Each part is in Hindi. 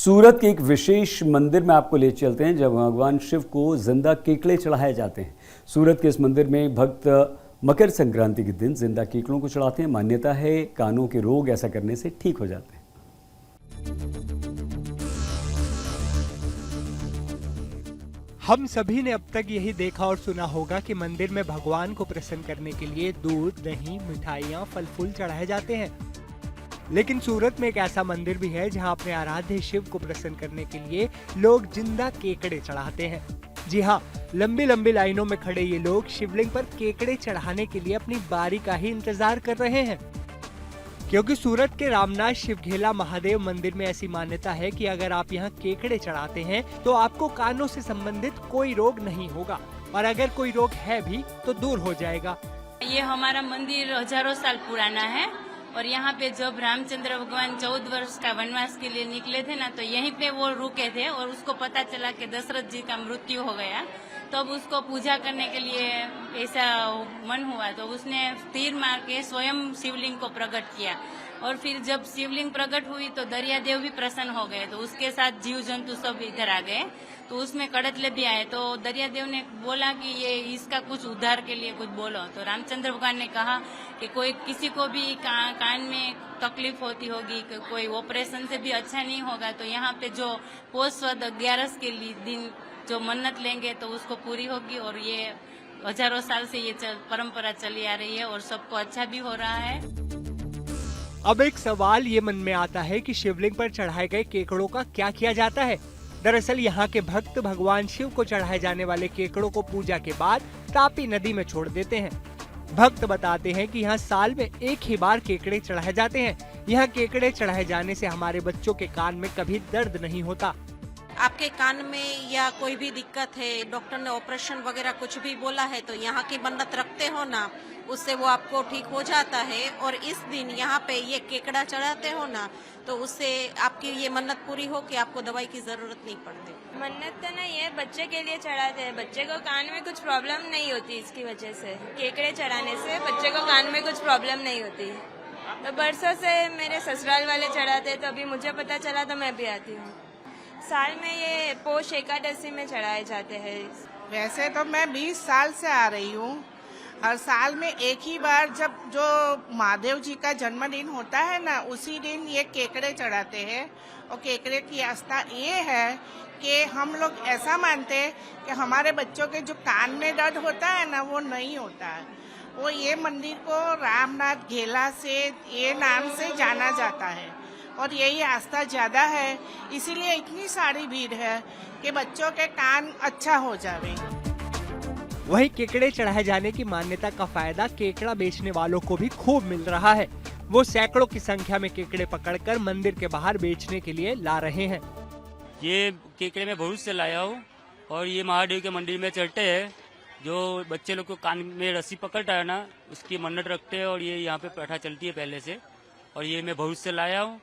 सूरत के एक विशेष मंदिर में आपको ले चलते हैं जब भगवान शिव को जिंदा केकड़े चढ़ाए जाते हैं। सूरत के इस मंदिर में भक्त मकर संक्रांति के दिन जिंदा केकड़ों को चढ़ाते हैं। मान्यता है कानों के रोग ऐसा करने से ठीक हो जाते हैं। हम सभी ने अब तक यही देखा और सुना होगा कि मंदिर में भगवान को प्रसन्न करने के लिए दूध, दही, मिठाइयाँ, फल फूल चढ़ाए जाते हैं। लेकिन सूरत में एक ऐसा मंदिर भी है जहां अपने आराध्य शिव को प्रसन्न करने के लिए लोग जिंदा केकड़े चढ़ाते हैं। जी हां, लंबी लंबी लाइनों में खड़े ये लोग शिवलिंग पर केकड़े चढ़ाने के लिए अपनी बारी का ही इंतजार कर रहे हैं, क्योंकि सूरत के रामनाथ शिवघेला महादेव मंदिर में ऐसी मान्यता है कि अगर आप यहाँ केकड़े चढ़ाते हैं तो आपको कानों से संबंधित कोई रोग नहीं होगा, और अगर कोई रोग है भी तो दूर हो जाएगा। ये हमारा मंदिर हजारों साल पुराना है और यहाँ पे जब रामचंद्र भगवान 14 वर्ष का वनवास के लिए निकले थे ना, तो यहीं पे वो रुके थे और उसको पता चला कि दशरथ जी का मृत्यु हो गया, तब तो उसको पूजा करने के लिए ऐसा मन हुआ तो उसने तीर मार के स्वयं शिवलिंग को प्रकट किया। और फिर जब शिवलिंग प्रकट हुई तो दरियादेव भी प्रसन्न हो गए, तो उसके साथ जीव जंतु सब इधर आ गए, तो उसमें कड़तले भी आए। तो दरियादेव ने बोला कि ये इसका कुछ उद्धार के लिए कुछ बोलो। तो रामचंद्र भगवान ने कहा कि कोई किसी को भी कान में तकलीफ होती होगी, कोई ऑपरेशन से भी अच्छा नहीं होगा, तो यहाँ पे जो पोष 11 के दिन जो मन्नत लेंगे तो उसको पूरी होगी। और ये हजारों साल से ये परंपरा चली आ रही है और सबको अच्छा भी हो रहा है। अब एक सवाल ये मन में आता है कि शिवलिंग पर चढ़ाए गए केकड़ों का क्या किया जाता है। दरअसल यहाँ के भक्त भगवान शिव को चढ़ाए जाने वाले केकड़ों को पूजा के बाद तापी नदी में छोड़ देते हैं। भक्त बताते हैं कि यहाँ साल में एक ही बार केकड़े चढ़ाए जाते हैं। यहाँ केकड़े चढ़ाए जाने से हमारे बच्चों के कान में कभी दर्द नहीं होता। आपके कान में या कोई भी दिक्कत है, डॉक्टर ने ऑपरेशन वगैरह कुछ भी बोला है, तो यहाँ की मन्नत रखते हो ना, उससे वो आपको ठीक हो जाता है। और इस दिन यहाँ पे ये केकड़ा चढ़ाते हो ना, तो उससे आपकी ये मन्नत पूरी हो कि आपको दवाई की जरूरत नहीं पड़ती। मन्नत तो नहीं है, बच्चे के लिए चढ़ाते हैं। बच्चे को कान में कुछ प्रॉब्लम नहीं होती, इसकी वजह से केकड़े चढ़ाने से बच्चे को कान में कुछ प्रॉब्लम नहीं होती। तो बरसों से मेरे ससुराल वाले चढ़ाते, तो अभी मुझे पता चला तो मैं भी आती हूँ। साल में ये पोष एकादशी में चढ़ाए जाते हैं। वैसे तो मैं 20 साल से आ रही हूँ। हर साल में एक ही बार जब जो महादेव जी का जन्मदिन होता है ना, उसी दिन ये केकड़े चढ़ाते हैं। और केकड़े की आस्था ये है कि हम लोग ऐसा मानते हैं कि हमारे बच्चों के जो कान में दर्द होता है ना, वो नहीं होता है। वो ये मंदिर को रामनाथ घेला से ये नाम से जाना जाता है और यही आस्था ज्यादा है, इसीलिए इतनी सारी भीड़ है कि बच्चों के कान अच्छा हो जावे। वहीं केकड़े चढ़ाए जाने की मान्यता का फायदा केकड़ा बेचने वालों को भी खूब मिल रहा है। वो सैकड़ों की संख्या में केकड़े पकड़कर मंदिर के बाहर बेचने के लिए ला रहे हैं। ये केकड़े में बहुत से लाया हूँ और ये महादेव के मंदिर में चढ़ते हैं। जो बच्चे लोग को कान में रस्सी पकड़ता है ना, उसकी मन्नत रखते हैं और ये यहाँ पे प्रथा चलती है पहले से। और ये मैं बहुत से लाया हूँ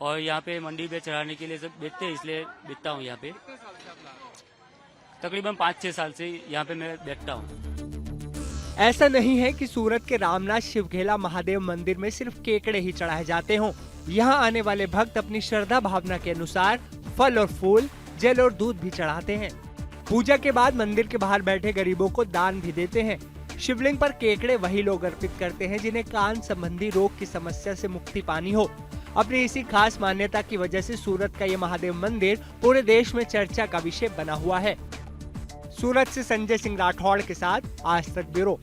और यहाँ पे मंदिर पे चढ़ाने के लिए सब बेचते हैं, इसलिए बेचता हूँ यहाँ पे। तकरीबन 5-6 साल से यहाँ पे मैं बैठता हूँ। ऐसा नहीं है कि सूरत के रामनाथ शिवघेला महादेव मंदिर में सिर्फ केकड़े ही चढ़ाए जाते हों। यहाँ आने वाले भक्त अपनी श्रद्धा भावना के अनुसार फल और फूल, जल और दूध भी चढ़ाते हैं। पूजा के बाद मंदिर के बाहर बैठे गरीबों को दान भी देते हैं। शिवलिंग पर केकड़े वही लोग अर्पित करते हैं जिन्हें कान संबंधी रोग की समस्या से मुक्ति पानी हो। अपनी इसी खास मान्यता की वजह से सूरत का ये महादेव मंदिर पूरे देश में चर्चा का विषय बना हुआ है। सूरत से संजय सिंह राठौड़ के साथ आज तक ब्यूरो।